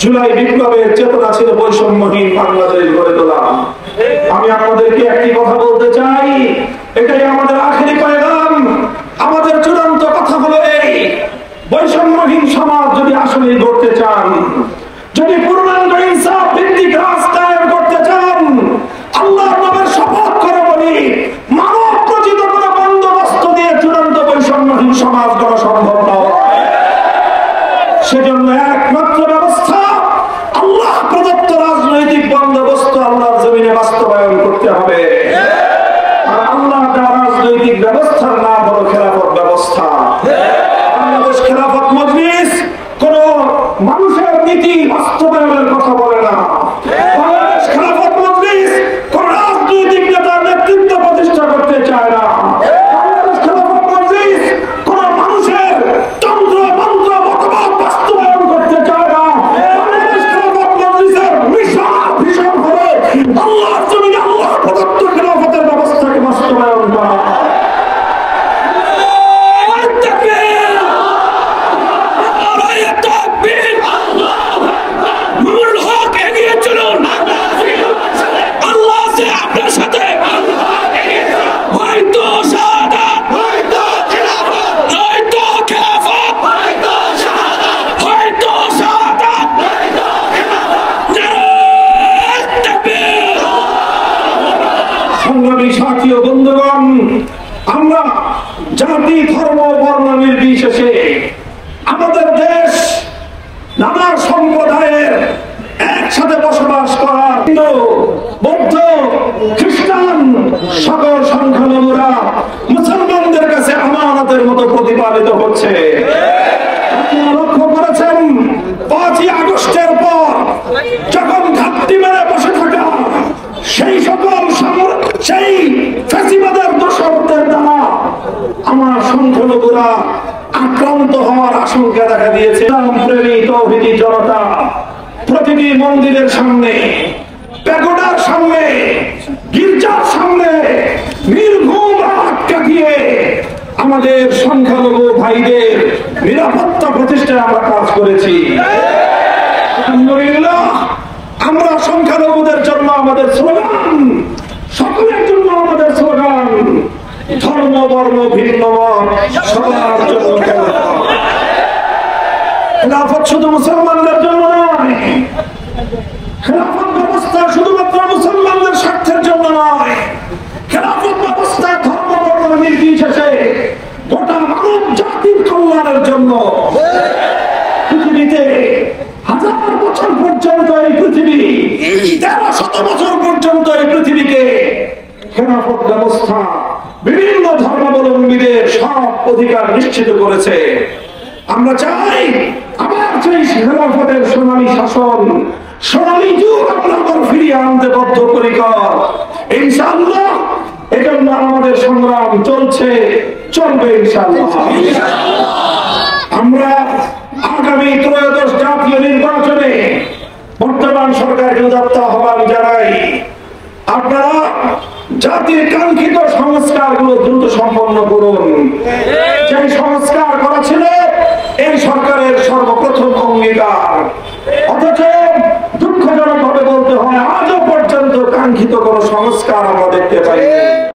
জুলাই বিপ্লবের চেতনা ছিল বৈষম্যহীন বাংলাদেশ গড়ে তোলা। আমি আপনাদেরকে একটি কথা বলতে চাই, এটাই আমাদের আখেরি পয়গাম, আমাদের চূড়ান্ত কথা হলো এই, বৈষম্যহীন সমাজ যদি আসলে গড়তে চান, যদি পূর্ণাঙ্গ ইনসাফ ভিত্তিক রাষ্ট্র কায়েম করতে চান, আল্লাহর নামের শপথ করে বলি, মানব রচিত কোনো বন্দোবস্ত দিয়ে চূড়ান্ত বৈষম্যহীন সমাজ গড়া সম্ভব নয়। সেজন্য একমাত্র ব্যবস্থা আল্লাহ প্রদত্ত রাজনৈতিক বন্দোবস্ত আল্লাহর জমিনে বাস্তবায়ন করতে হবে। আর আল্লাহ দেওয়া রাজনৈতিক ব্যবস্থার নাম হলো খেলাফত ব্যবস্থা। বাংলাদেশ খেলাফত মজলিস কোন মানুষের নীতি বাস্তবায়নের কথা বলে না। বাংলাদেশ খেলাফত মজলিস কোন রাজনৈতিক নেতার নেতৃত্ব প্রতিষ্ঠা করতে চায় না। বাংলাদেশ খেলাফত মজলিস কোন মানুষের তন্ত্র মন্ত্র মতবাদ বাস্তবায়ন করতে চায় না। বাংলাদেশ খেলাফত মজলিসের ভীষণ হবে আল্লাহর জমিনে আল্লাহ প্রদত্ত খেলাফতের ব্যবস্থাকে বাস্তবায়ন করা। সাথী ও বন্ধুগণ, আমরা জাতি ধর্ম বর্ণ নির্বিশেষে আমাদের দেশ নানা সম্প্রদায়ের একসাথে বসবাস করার হিন্দু বৌদ্ধ খ্রিস্টান সকল সংখ্যালঘুরা মুসলমানদের কাছে আমানতের মতো প্রতিপালিত হচ্ছে। আপনারা লক্ষ্য করেছেন 5ই আগস্টের পর যখন ঘাপটি মেরে বসে থাকা সেই সকল সেই ফ্যাসিবাদের দোষরদের দ্বারা আমার সংখ্যালঘুরা আক্রান্ত হওয়ার আশঙ্কা দেখা দিয়েছে। প্রেমী তৌহিদি জনতা প্রতিটি মন্দিরের সামনে, প্যাগোডার সামনে, গির্জার সামনে নির্ঘুম রাত কাটিয়ে আমাদের সংখ্যালঘু ভাইদের নিরাপত্তা প্রতিষ্ঠায় আমরা কাজ করেছি। আলহামদুলিল্লাহ, আমরা সংখ্যালঘুদের জন্য আমাদের স্লোগান, সকলের জন্য আমাদের স্লোগান, ধর্ম বর্ণ ভিন্ন সবার জন্য খেলাফত শুধু মুসলমানদের জন্য নয়, খেলাফত ব্যবস্থা শুধুমাত্র মুসলমানদের স্বার্থের জন্য নয়, খেলাফত ব্যবস্থা ধর্ম বর্ণ নির্বিশেষে গোটা মানব জাতির কল্যাণের জন্য। পৃথিবীতে 1000 বছর পর্যন্ত এই পৃথিবী, 1300 বছর পর্যন্ত এই পৃথিবীকে খেলাফত ব্যবস্থা বিভিন্ন ধর্মাবলম্বীদের সব অধিকার নিশ্চিত করেছে। আমরা চাই আবার সেই খেলাফতের সোনালী শাসন, সোনালী যুগ আমরা ফিরিয়ে আনতে বদ্ধপরিকর। ইনশাআল্লাহ এজন্য আমাদের সংগ্রাম চলছে, চলবে ইনশাআল্লাহ। আমরা আগামী ত্রয়োদশ জাতীয় নির্বাচনে বর্তমান সরকারকে উদাত্ত আহ্বান জানাই, আপনারা জাতির কাঙ্ক্ষিত সংস্কারগুলো দ্রুত সম্পন্ন করুন। যে সংস্কার করা ছিল এই সরকারের সর্বপ্রথম অঙ্গীকার, অথচ দুঃখজনক ভাবে বলতে হয় আজও পর্যন্ত কাঙ্ক্ষিত কোন সংস্কার আমরা দেখতে পাইনি।